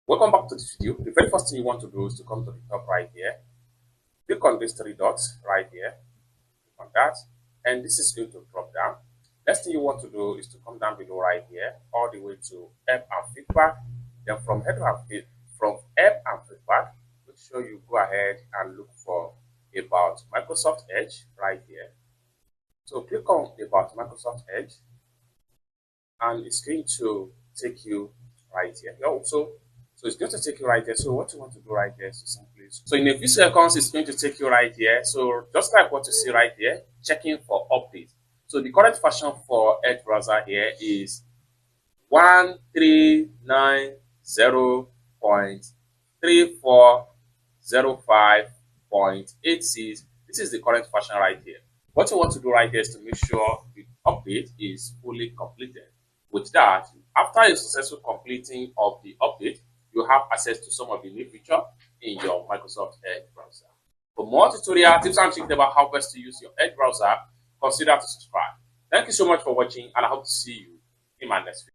Welcome back to this video. The very first thing you want to do is to come to the top right here. Click on these three dots right here. Click on that. And this is going to drop down. Next thing you want to do is to come down below right here, all the way to help and feedback. Then from help and feedback, make sure you go ahead and look for about Microsoft Edge right here. So click on about Microsoft Edge, and it's going to take you right here. So it's going to take you right there. So what you want to do right there is to simply, so in a few seconds, it's going to take you right here. So just like what you see right here, checking for update. So the current version for Edge browser here is 1390.3405.86. This is the current version right here. What you want to do right here is to make sure the update is fully completed. With that, after a successful completing of the update, you have access to some of the new features in your Microsoft Edge browser. For more tutorial tips and tricks about how best to use your Edge browser, consider to subscribe. Thank you so much for watching, and I hope to see you in my next video.